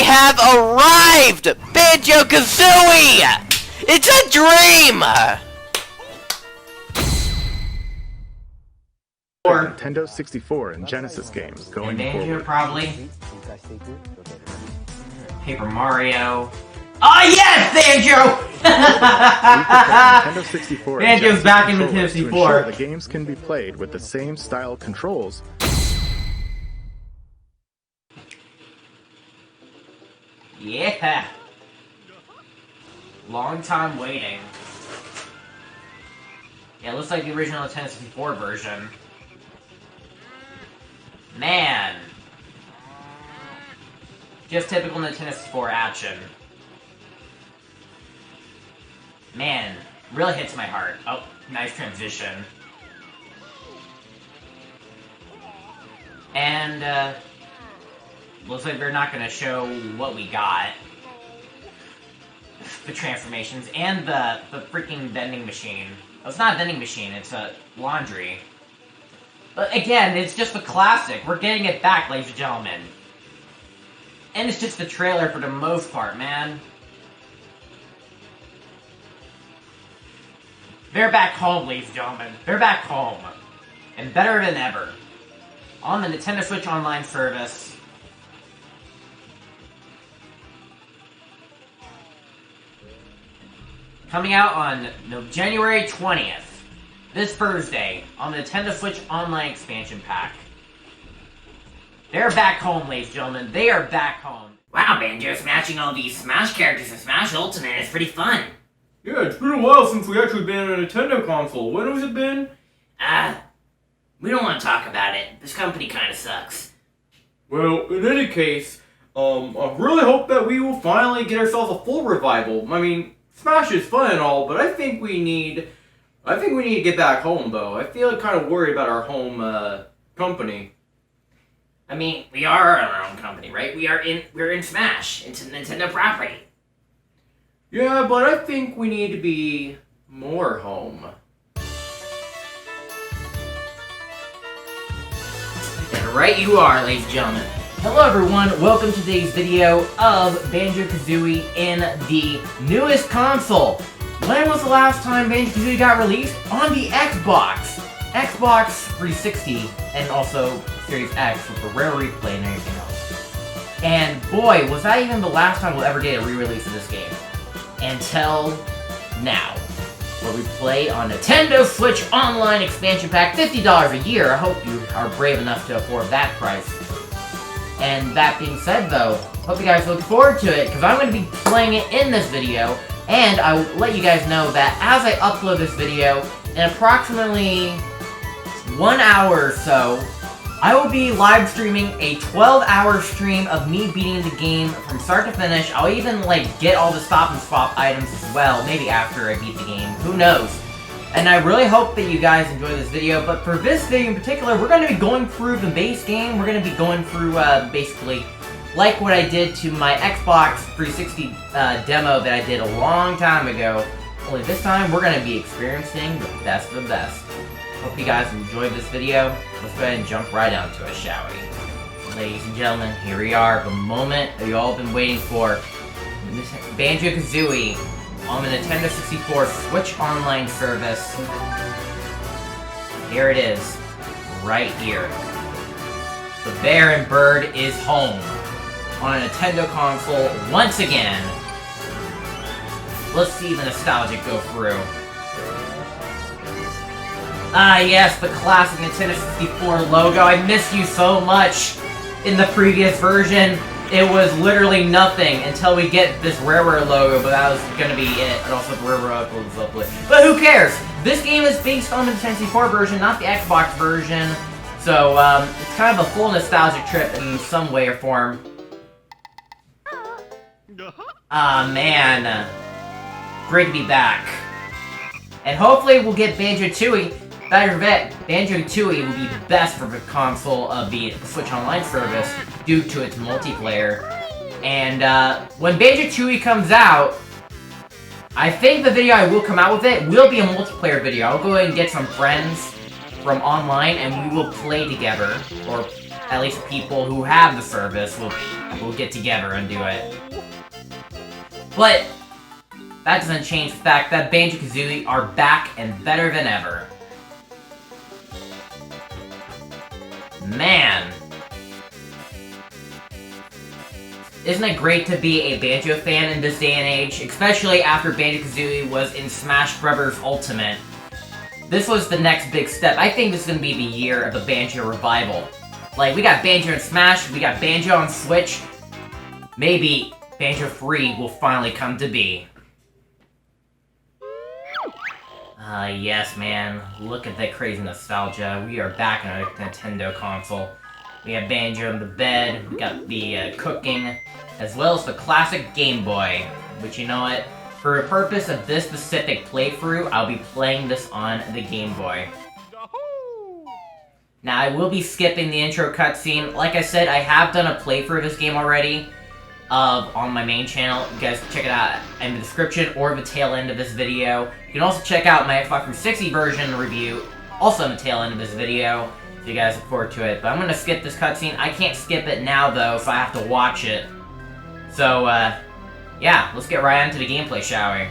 have arrived! Banjo-Kazooie! It's a dream! Nintendo 64 and Genesis games going Banjo, forward. probably. Paper Mario. Oh yes, Banjo! Nintendo 64 and Banjo's Genesis back in controllers Nintendo to 64. ensure the games can be played with the same style controls. Yeah. Long time waiting. Yeah, it looks like the original Nintendo 64 version. Man. Just typical Nintendo 64 action. Man, really hits my heart. Oh, nice transition. And, looks like they're not gonna show what we got. The transformations, and the freaking vending machine. Well, it's not a vending machine, it's a laundry. But again, it's just a classic. We're getting it back, ladies and gentlemen. And it's just the trailer for the most part, man. They're back home, ladies and gentlemen. They're back home. And better than ever. On the Nintendo Switch Online service. Coming out on January 20th. This Thursday. On the Nintendo Switch Online expansion pack. They're back home, ladies and gentlemen. They are back home. Wow, Banjo, smashing all these Smash characters in Smash Ultimate is pretty fun. Yeah, it's been a while since we actually been on a Nintendo console. When has it been? We don't want to talk about it. This company kind of sucks. Well, in any case, I really hope that we will finally get ourselves a full revival. I mean, Smash is fun and all, but I think we need to get back home, though. I feel kind of worried about our home, company. I mean, we are our own company, right? We're in Smash. It's a Nintendo property. Yeah, but I think we need to be more home. And right you are, ladies and gentlemen. Hello everyone, welcome to today's video of Banjo-Kazooie in the newest console. When was the last time Banjo-Kazooie got released? On the Xbox! Xbox 360, and also Series X with the rare replay and everything else. And boy, was that even the last time we'll ever get a re-release of this game. Until now, where we play on Nintendo Switch Online Expansion Pack, $50 a year. I hope you are brave enough to afford that price. And that being said though, hope you guys look forward to it, because I'm going to be playing it in this video, and I will let you guys know that as I upload this video, in approximately 1 hour or so, I will be live streaming a 12-hour stream of me beating the game from start to finish. I'll even, get all the stop and swap items as well, maybe after I beat the game, who knows. And I really hope that you guys enjoy this video, but for this video in particular, we're going to be going through the base game. We're going to be going through, basically, like what I did to my Xbox 360 demo that I did a long time ago. Only this time, we're going to be experiencing the best of the best. Hope you guys enjoyed this video. Let's go ahead and jump right onto it, shall we? Ladies and gentlemen, here we are, the moment that you all have been waiting for. Banjo-Kazooie on the Nintendo 64 Switch Online service. Here it is, right here. The bear and bird is home on a Nintendo console once again. Let's see the nostalgia go through. Ah yes, the classic Nintendo 64 logo. I miss you so much. In the previous version, it was literally nothing until we get this rarer logo, but that was gonna be it. And also the rarer logo was lovely. But who cares? This game is based on the Nintendo 64 version, not the Xbox version. So, it's kind of a full nostalgic trip in some way or form. Ah man. Great to be back. And hopefully we'll get Banjo-Tooie. Better bet, Banjo-Tooie will be best for the console of the Switch Online service due to its multiplayer. And when Banjo-Tooie comes out, I think the video I will come out with it will be a multiplayer video. I'll go ahead and get some friends from online and we will play together. Or at least people who have the service will get together and do it. But that doesn't change the fact that Banjo-Kazooie are back and better than ever. Man. Isn't it great to be a Banjo fan in this day and age? Especially after Banjo-Kazooie was in Smash Bros. Ultimate. This was the next big step. I think this is gonna be the year of the Banjo revival. Like, we got Banjo in Smash, we got Banjo on Switch. Maybe Banjo 3 will finally come to be. Yes, man. Look at that crazy nostalgia. We are back on a Nintendo console. We have Banjo in the bed, we got the cooking, as well as the classic Game Boy. Which, you know what? For the purpose of this specific playthrough, I'll be playing this on the Game Boy. Now, I will be skipping the intro cutscene. Like I said, I have done a playthrough of this game already. On my main channel. You guys can check it out in the description or the tail end of this video. You can also check out my Xbox 360 version review, also in the tail end of this video. So you guys look forward to it. But I'm gonna skip this cutscene. I can't skip it now though, so I have to watch it. So, yeah, let's get right into the gameplay, shall we?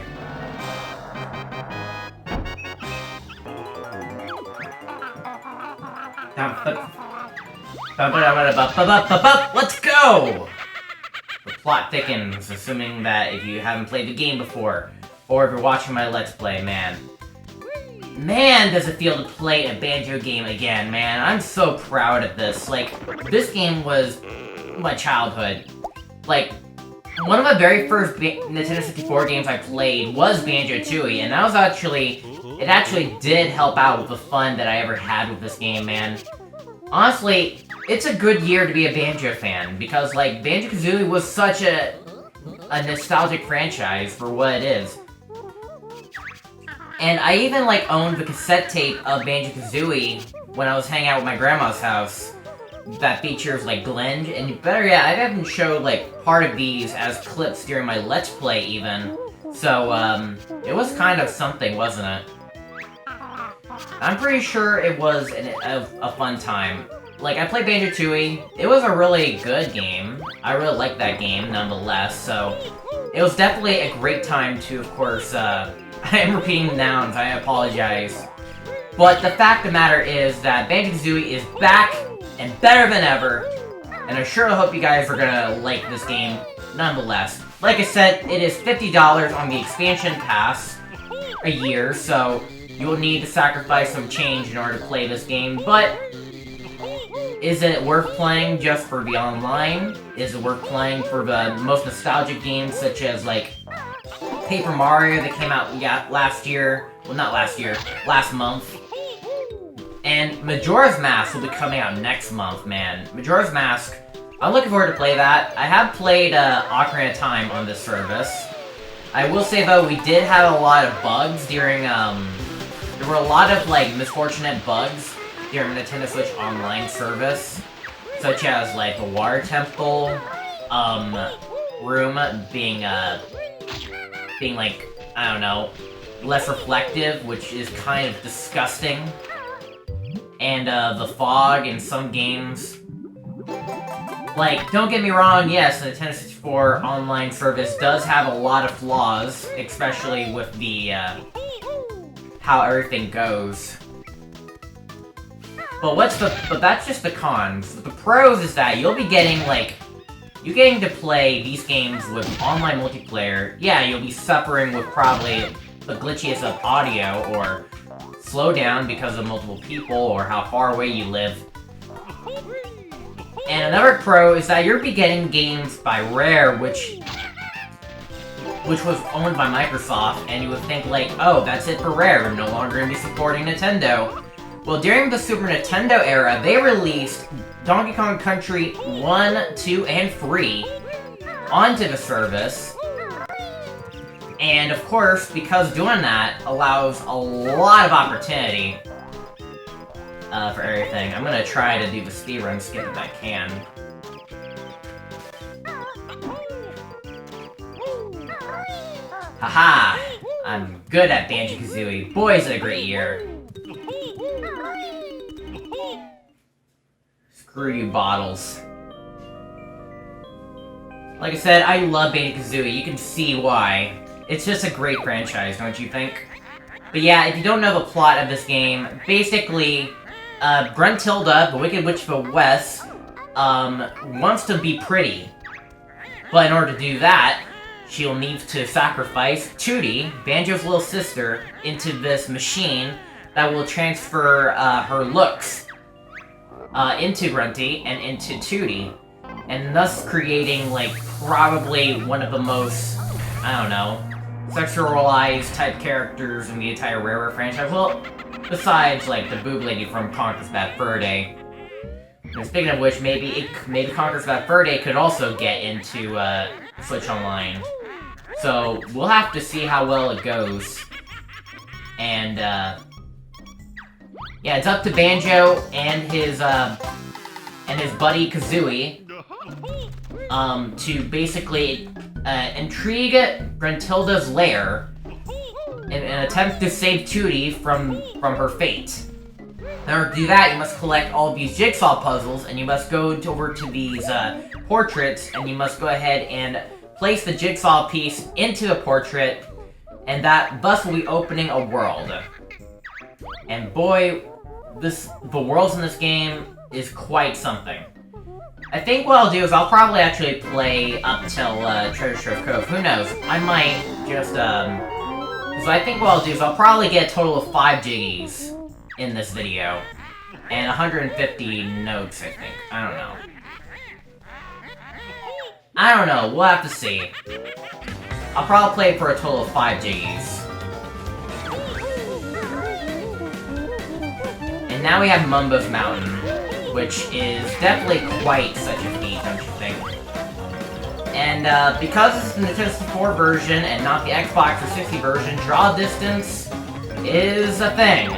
Let's go! The plot thickens, assuming that if you haven't played the game before, or if you're watching my Let's Play, man. Man, does it feel to play a Banjo game again, man. I'm so proud of this. Like, this game was my childhood. Like, one of the very first Nintendo 64 games I played was Banjo-Tooie, and that was it actually did help out with the fun that I ever had with this game, man. Honestly, it's a good year to be a Banjo fan, because, like, Banjo-Kazooie was such a nostalgic franchise for what it is. And I even, like, owned the cassette tape of Banjo-Kazooie when I was hanging out with my grandma's house that features, like, Glenge, and better yet, I even showed, like, part of these as clips during my Let's Play, even. So, it was kind of something, wasn't it? I'm pretty sure it was a fun time. Like, I played Banjo-Tooie. It was a really good game. I really liked that game, nonetheless, so it was definitely a great time to, of course, I am repeating the nouns, I apologize. But the fact of the matter is that Banjo-Kazooie is back and better than ever, and I sure hope you guys are gonna like this game nonetheless. Like I said, it is $50 on the expansion pass a year, so you will need to sacrifice some change in order to play this game, but is it worth playing just for the online? Is it worth playing for the most nostalgic games such as, like, Paper Mario that came out last year? Well, not last year, last month. And Majora's Mask will be coming out next month, man. Majora's Mask, I'm looking forward to play that. I have played Ocarina of Time on this service. I will say, though, we did have a lot of bugs during, there were a lot of, like, misfortunate bugs during the Nintendo Switch Online service, such as, like, the water temple, room being, like, I don't know, less reflective, which is kind of disgusting, and, the fog in some games. Like, don't get me wrong, yes, the Nintendo 64 Online service does have a lot of flaws, especially with the, how everything goes. But that's just the cons. The pros is that you'll be getting, like, you're getting to play these games with online multiplayer. Yeah, you'll be suffering with probably the glitchiest of audio, or slowdown because of multiple people, or how far away you live. And another pro is that you'll be getting games by Rare, which was owned by Microsoft, and you would think, like, oh, that's it for Rare, we're no longer going to be supporting Nintendo. Well, during the Super Nintendo era, they released Donkey Kong Country 1, 2, and 3 onto the service. And, of course, because doing that allows a lot of opportunity for everything. I'm gonna try to do the speedrun skip if I can. Haha! I'm good at Banjo-Kazooie. Boy, is it a great year. Screw you, bottles. Like I said, I love Banjo-Kazooie. You can see why. It's just a great franchise, don't you think? But yeah, if you don't know the plot of this game, basically, Gruntilda, the Wicked Witch of the West, wants to be pretty. But in order to do that, she'll need to sacrifice Tootie, Banjo's little sister, into this machine that will transfer her looks into Grunty and into Tootie, and thus creating, like, probably one of the most, I don't know, sexualized type characters in the entire Rare franchise. Well, besides, like, the boob lady from Conker's Bad Fur Day. And speaking of which, maybe Conker's Bad Fur Day could also get into Switch Online. So we'll have to see how well it goes. And yeah, it's up to Banjo and his buddy Kazooie to basically intrigue Gruntilda's lair in an attempt to save Tootie from her fate. In order to do that, you must collect all of these jigsaw puzzles, and you must go over to these portraits, and you must go ahead and place the jigsaw piece into a portrait, and that thus will be opening a world. And boy, the worlds in this game is quite something. I think what I'll do is I'll probably actually play up till Treasure Trove Cove. Who knows? I might just, so I think what I'll do is I'll probably get a total of 5 jiggies in this video. And 150 notes, I think. I don't know. I don't know, we'll have to see. I'll probably play for a total of 5 jiggies. And now we have Mumbo's Mountain, which is definitely quite such a feat, don't you think? And because it's the Nintendo 64 version and not the Xbox 360 version, draw distance is a thing.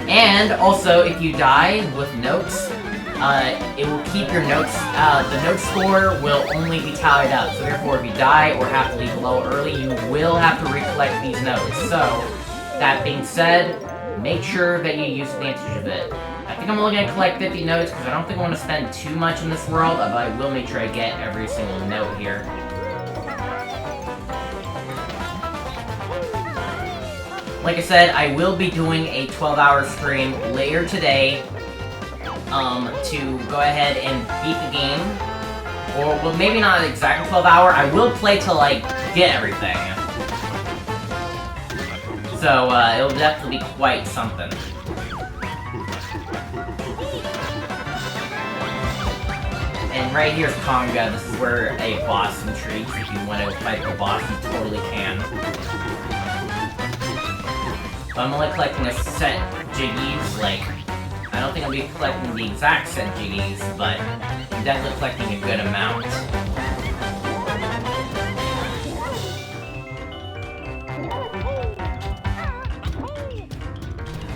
And also, if you die with notes, it will keep your notes, the note score will only be tallied up. So therefore, if you die or have to leave below early, you will have to recollect these notes. So, that being said, make sure that you use advantage of it. I think I'm only going to collect 50 notes because I don't think I want to spend too much in this world, but I will make sure I get every single note here. Like I said, I will be doing a 12-hour stream later today to go ahead and beat the game. Or, well, maybe not exactly 12-hour. I will play till I get everything. So, it'll definitely be quite something. And right here's Conga. This is where a boss intrigues. If you want to fight the boss, you totally can. But I'm only collecting a set jiggies, like, I don't think I'll be collecting the exact set jiggies, but I'm definitely collecting a good amount.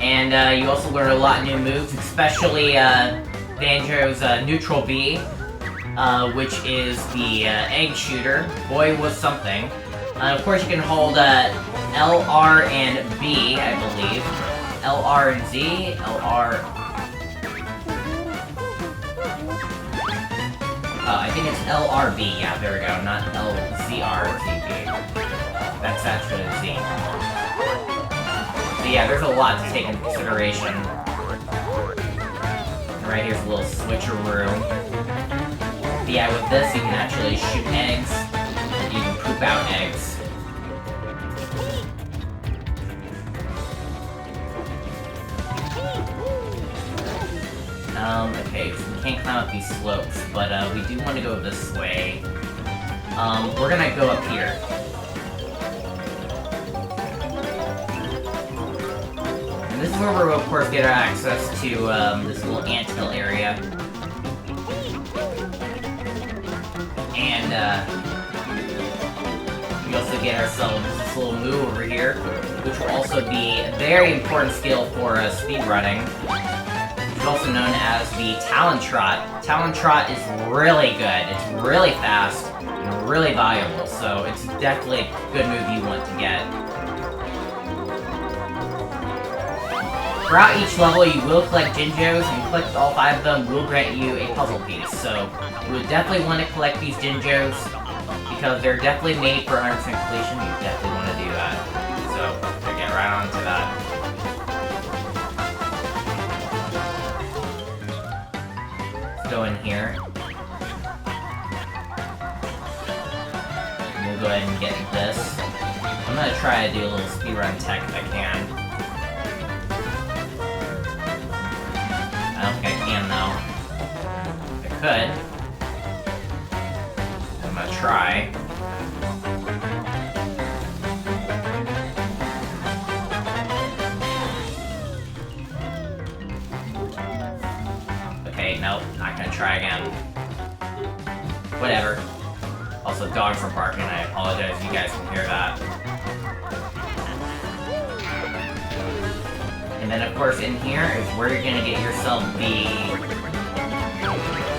And you also learn a lot of new moves, especially Banjo's Neutral B, which is the egg shooter. Boy, was something. Of course, you can hold L, R, and B, I believe. L, R, and Z. L, R... I think it's L, R, B. Yeah, there we go. Not L, Z, R, Z, B. That's actually Z. So yeah, there's a lot to take into consideration. And right here's a little switcheroo. But yeah, with this, you can actually shoot eggs. You can poop out eggs. Okay, so we can't climb up these slopes, but we do want to go this way. We're gonna go up here. And this is where we'll, of course, get our access to this little anthill area. And we also get ourselves this little move over here, which will also be a very important skill for speedrunning. It's also known as the Talon Trot. Talon Trot is really good. It's really fast and really valuable, so it's definitely a good move you want to get. throughout each level, you will collect Jinjos, and collect all 5 of them will grant you a puzzle piece. So, you would definitely want to collect these Jinjos, because they're definitely made for 100% completion. You definitely want to do that. So, we'll get right on to that. Let's go in here. We'll go ahead and get this. I'm gonna try to do a little speedrun tech if I can. I don't think I can though. I could. I'm gonna try. Okay, nope, not gonna try again. Whatever. Also, dogs are barking, I apologize if you guys can hear that. And then, of course, in here is where you're gonna get yourself the...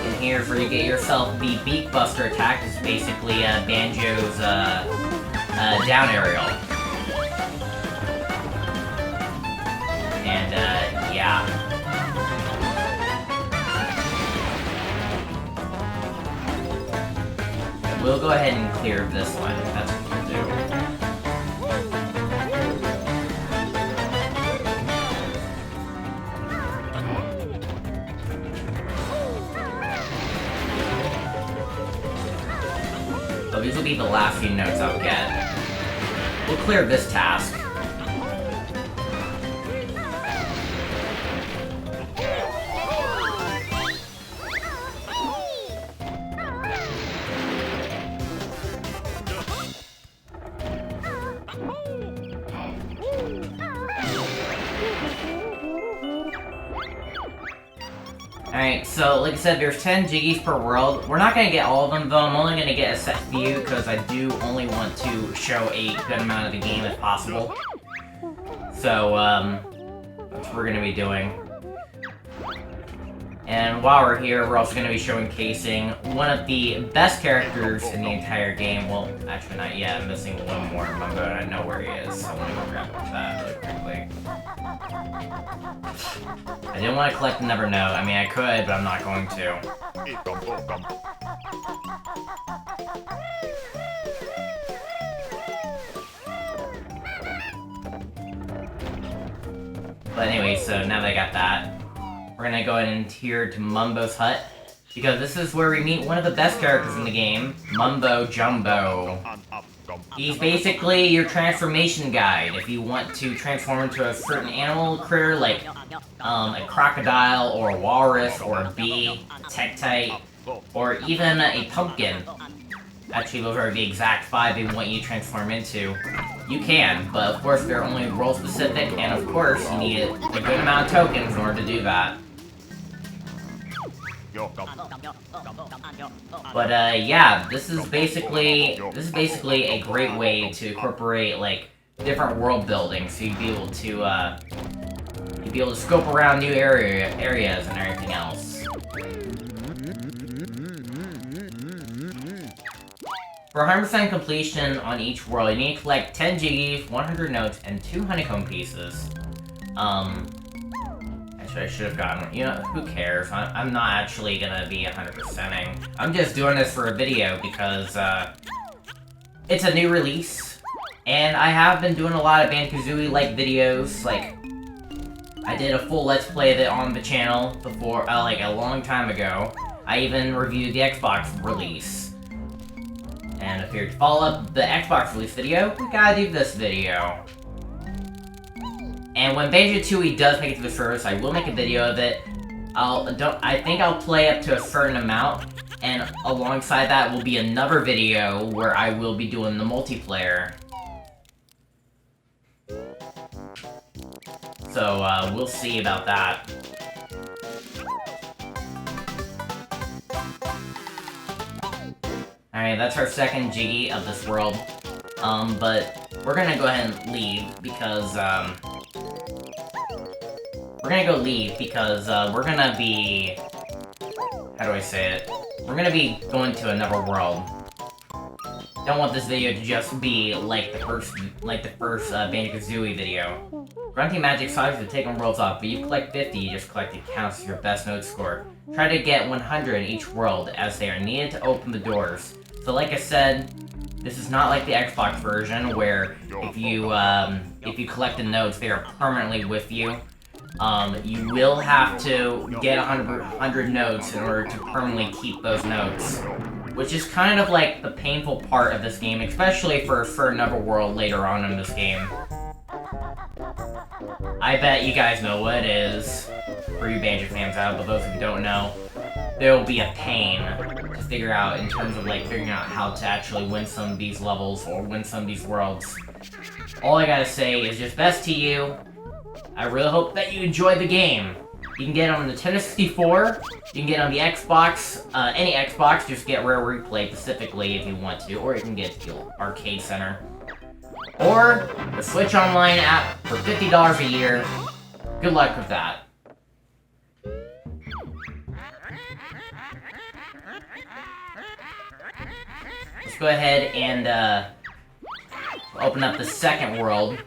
In here is where you get yourself the Beak Buster attack. It's basically Banjo's down aerial. And, yeah. We'll go ahead and clear this one. That's what we'll do. So these will be the last few notes I'll get. We'll clear this task. Alright, so like I said, there's 10 Jiggies per world. We're not gonna get all of them though, I'm only gonna get a set few because I do only want to show a good amount of the game if possible. So, that's what we're gonna be doing. And while we're here, we're also gonna be showcasing one of the best characters in the entire game. Well, actually not yet, I'm missing one more Mumbo and I know where he is, so I'm gonna go grab that really quickly. I didn't want to collect the Never Note. I mean, I could, but I'm not going to. But anyway, so now that I got that, we're gonna go ahead and here to Mumbo's hut, because this is where we meet one of the best characters in the game, Mumbo Jumbo. He's basically your transformation guide if you want to transform into a certain animal critter like a crocodile or a walrus or a bee, Tektite, or even a pumpkin. Actually, those are the exact 5 they want you to transform into. You can, but of course they're only role specific, and of course you need a good amount of tokens in order to do that. But yeah, this is basically a great way to incorporate like different world building, so you'd be able to scope around new areas and everything else. For 100% completion on each world, you need to collect 10 Jiggies, 100 notes, and 2 honeycomb pieces. Actually, I should have gotten, you know, who cares? I'm not actually gonna be 100%ing. I'm just doing this for a video because, it's a new release, and I have been doing a lot of Banjo-Kazooie-like videos, like, I did a full Let's Play of it on the channel before, like, a long time ago. I even reviewed the Xbox release. And if you're to follow up the Xbox release video, we gotta do this video. And when Banjo-Tooie does make it to the service, I will make a video of it. I think I'll play up to a certain amount, and alongside that will be another video where I will be doing the multiplayer. So, we'll see about that. Alright, that's our second Jiggy of this world. But we're gonna go ahead and leave because, we're gonna be... How do I say it? We're gonna be going to another world. Don't want this video to just be like the first Banjo-Kazooie video. Grunting magic size to take on worlds off, but you collect 50, you just collect it counts as your best note score. Try to get 100 in each world, as they are needed to open the doors. So like I said, this is not like the Xbox version, where if you collect the notes, they are permanently with you. You will have to get 100 notes in order to permanently keep those notes. Which is kind of like the painful part of this game, especially for a certain other world later on in this game. I bet you guys know what it is, for you Banjo fans out, but those who don't know, there will be a pain to figure out in terms of like figuring out how to actually win some of these levels or win some of these worlds. All I gotta say is just best to you. I really hope that you enjoy the game. You can get it on the Nintendo 64, you can get it on the Xbox, any Xbox, just get Rare Replay specifically if you want to, or you can get it to the Arcade Center. Or the Switch Online app for $50 a year. Good luck with that. Let's go ahead and open up the second world.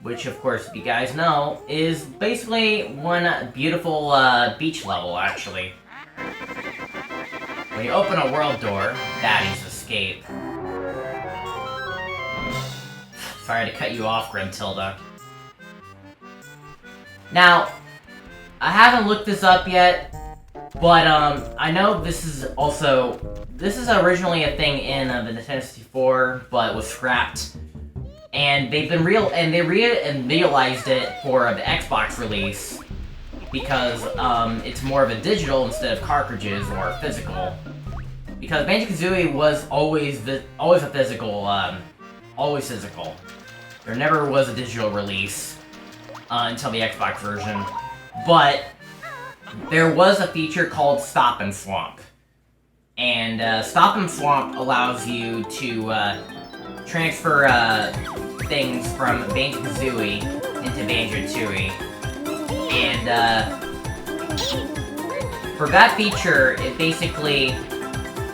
Which, of course, if you guys know, is basically one beautiful beach level, actually. When you open a world door, Daddy's Escape. Sorry to cut you off, Grimtilda. Now, I haven't looked this up yet, but I know this is originally a thing in the Nintendo 64, but was scrapped. And they realized it for the Xbox release because it's more of a digital instead of cartridges or physical. Because Banjo-Kazooie was always a physical, always physical. There never was a digital release until the Xbox version, but there was a feature called Stop and Swamp, and Stop and Swamp allows you to transfer things from Banjo-Kazooie into Banjo-Tooie. And for that feature, it basically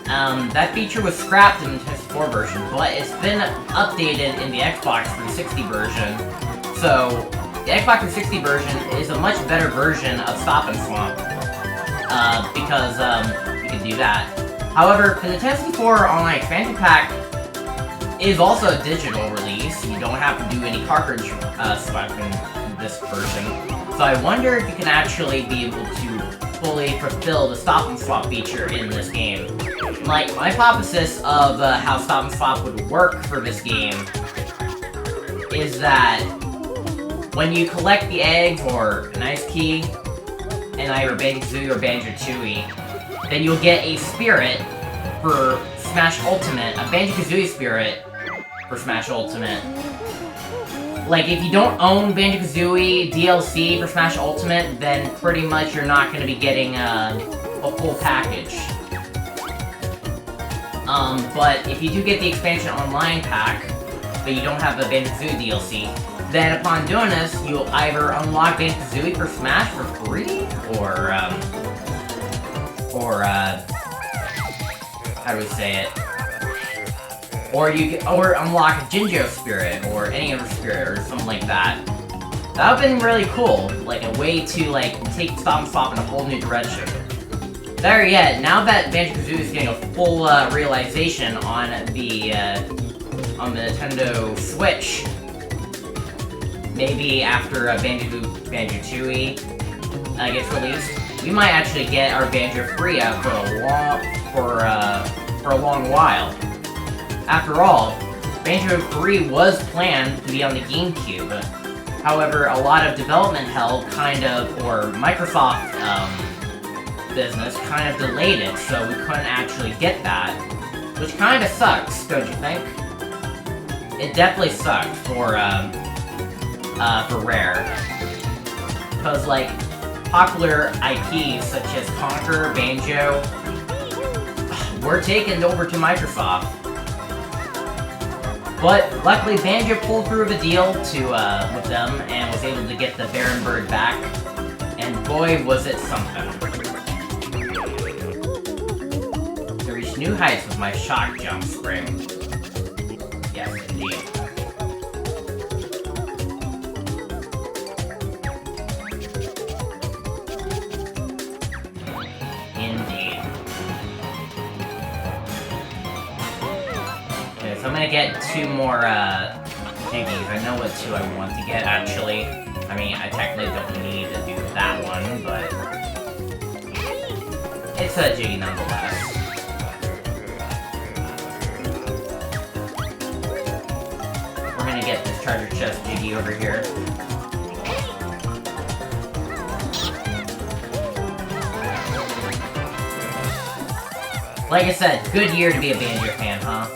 that feature was scrapped in the Nintendo 64 version, but it's been updated in the Xbox 360 version. So the Xbox 360 version is a much better version of Stop and Swamp because you can do that. However, the Nintendo 64 Online Expansion Pack is also a digital release. You don't have to do any cartridge swiping in this version. So I wonder if you can actually be able to fully fulfill the Stop and Swap feature in this game. Like, my hypothesis of how Stop and Swap would work for this game is that when you collect the eggs or an ice key in either Banjo-Kazooie or Banjo-Tooie, then you'll get a spirit for Smash Ultimate, a Banjo-Kazooie spirit for Smash Ultimate. Like, if you don't own Banjo-Kazooie DLC for Smash Ultimate, then pretty much you're not going to be getting a full package. But if you do get the Expansion Online pack, but you don't have the Banjo-Kazooie DLC, then upon doing this, you'll either unlock Banjo-Kazooie for Smash for free, or how do we say it? Or unlock a Jinjo spirit, or any other spirit, or something like that. That would've been really cool, like a way to take Stop and Swap in a whole new direction. Better yet, now that Banjo-Kazooie is getting a full realization on the Nintendo Switch, maybe after Banjo-Tooie gets released, we might actually get our Banjo free out for a long while. After all, Banjo 3 was planned to be on the GameCube. However, a lot of development hell or Microsoft business kind of delayed it, so we couldn't actually get that. Which kind of sucks, don't you think? It definitely sucked for Rare. Because, popular IPs such as Conker, Banjo, were taken over to Microsoft. But luckily, Banjo pulled through the deal with them and was able to get the Baron Bird back, and boy, was it something. To reach new heights with my shock jump spring. Yes, indeed. So I'm gonna get 2 more, Jiggies. I know what 2 I want to get, actually. I mean, I technically don't need to do that one, but... it's a Jiggy nonetheless. We're gonna get this treasure chest Jiggy over here. Like I said, good year to be a Banjo fan, huh?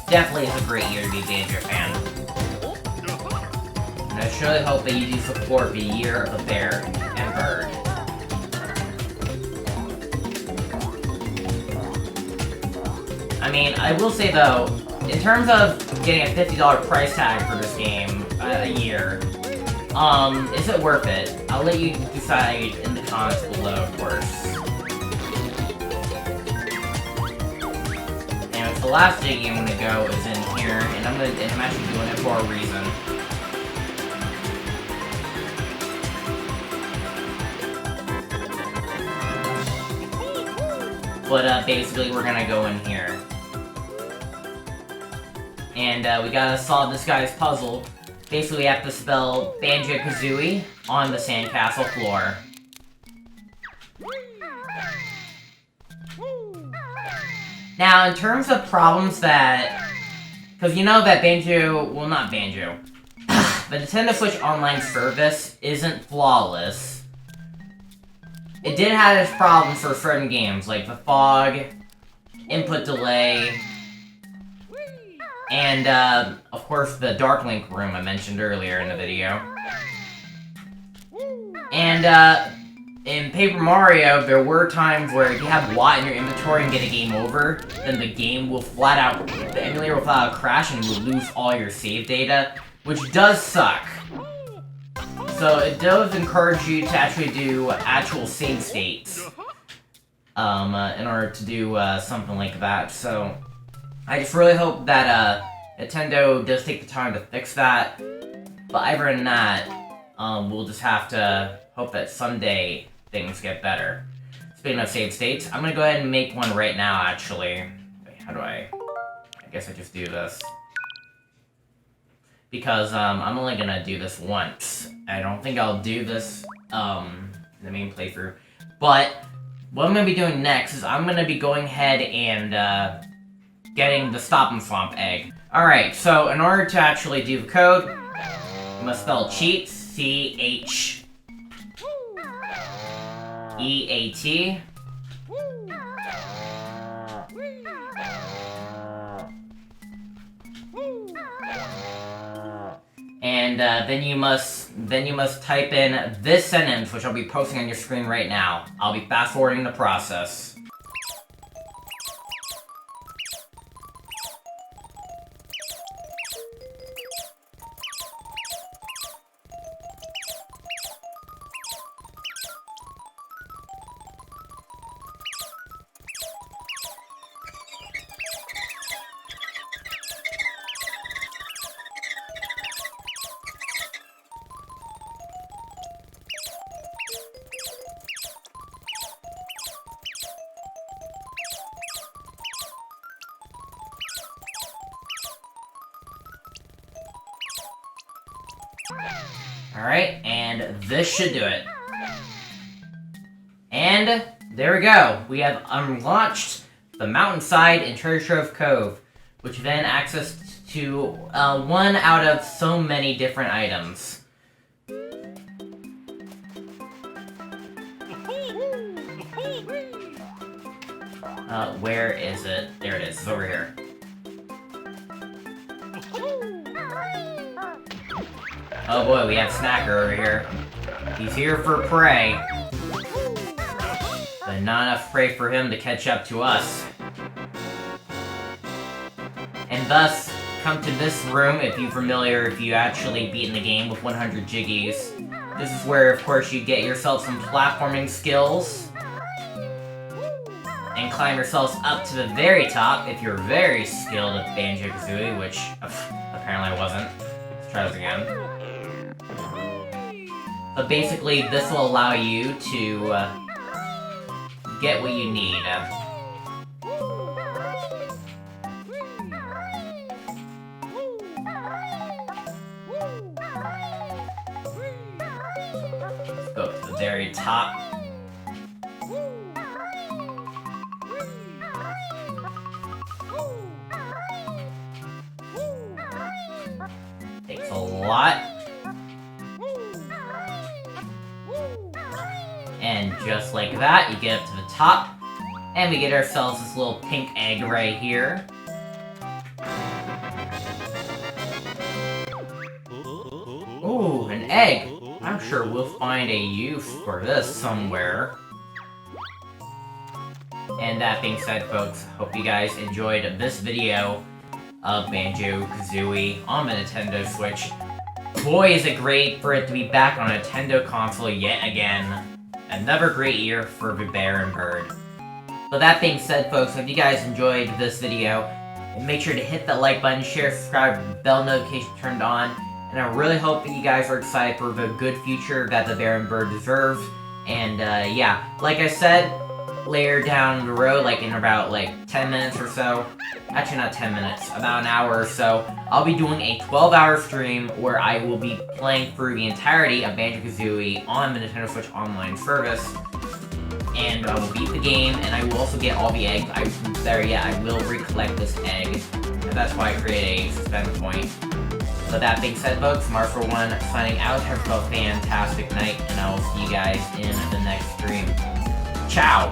Definitely is a great year to be a Banjo fan. And I surely hope that you do support the Year of the Bear and Bird. I mean, I will say though, in terms of getting a $50 price tag for this game a year, is it worth it? I'll let you decide in the comments below, of course. And the last Jiggy I'm gonna go is in here, and I'm actually doing it for a reason. But basically we're gonna go in here. And we gotta solve this guy's puzzle. Basically we have to spell Banjo-Kazooie on the sandcastle floor. Now, in terms of problems that... because you know that Banjo... well, not Banjo. The Nintendo Switch Online service isn't flawless. It did have its problems for certain games, like the fog, input delay, and, of course, the Dark Link room I mentioned earlier in the video. And, in Paper Mario, there were times where if you have Watt in your inventory and get a game over, then the game will flat out, the emulator will flat out crash and you'll lose all your save data, which does suck. So it does encourage you to actually do actual save states, in order to do, something like that. So, I just really hope that, Nintendo does take the time to fix that. But other than that, we'll just have to hope that someday things get better. Speaking of save states, I'm gonna go ahead and make one right now, actually. Wait, how do I guess I just do this. Because, I'm only gonna do this once. I don't think I'll do this, in the main playthrough. But, what I'm gonna be doing next is I'm gonna be going ahead and, getting the Stop and Swamp egg. Alright, so in order to actually do the code, you must spell cheat, C-H-E-A-T. And then you must type in this sentence, which I'll be posting on your screen right now. I'll be fast forwarding the process. Alright, and this should do it. And there we go. We have unlaunched the Mountainside and Treasure Trove Cove, which then access to one out of so many different items. Where is it? There it is. It's over here. Oh boy, we have Snacker over here. He's here for prey. But not enough prey for him to catch up to us. And thus, come to this room if you're familiar, if you actually beaten the game with 100 Jiggies. This is where, of course, you get yourself some platforming skills. And climb yourselves up to the very top if you're very skilled at Banjo-Kazooie, which apparently I wasn't. Let's try this again. But basically, this will allow you to top. Takes a lot. And just like that, you get up to the top. And we get ourselves this little pink egg right here. Ooh, an egg. I'm sure we'll find a use for this somewhere. And that being said, folks, hope you guys enjoyed this video of Banjo-Kazooie on the Nintendo Switch. Boy, is it great for it to be back on a Nintendo console yet again. Another great year for the Bear and Bird. So that being said, folks, if you guys enjoyed this video, make sure to hit that like button, share, subscribe, with the bell notification turned on. And I really hope that you guys are excited for the good future that the Bear and Bird deserves. And yeah, like I said, later down the road, like in about 10 minutes or so, actually not 10 minutes, about an hour or so, I'll be doing a 12-hour stream where I will be playing through the entirety of Banjo-Kazooie on the Nintendo Switch Online service. And I will beat the game, and I will also get all the eggs. I will recollect this egg, and that's why I created a suspense point. So that being said, folks, Mardiman641 signing out. Have a fantastic night, and I will see you guys in the next stream. Ciao!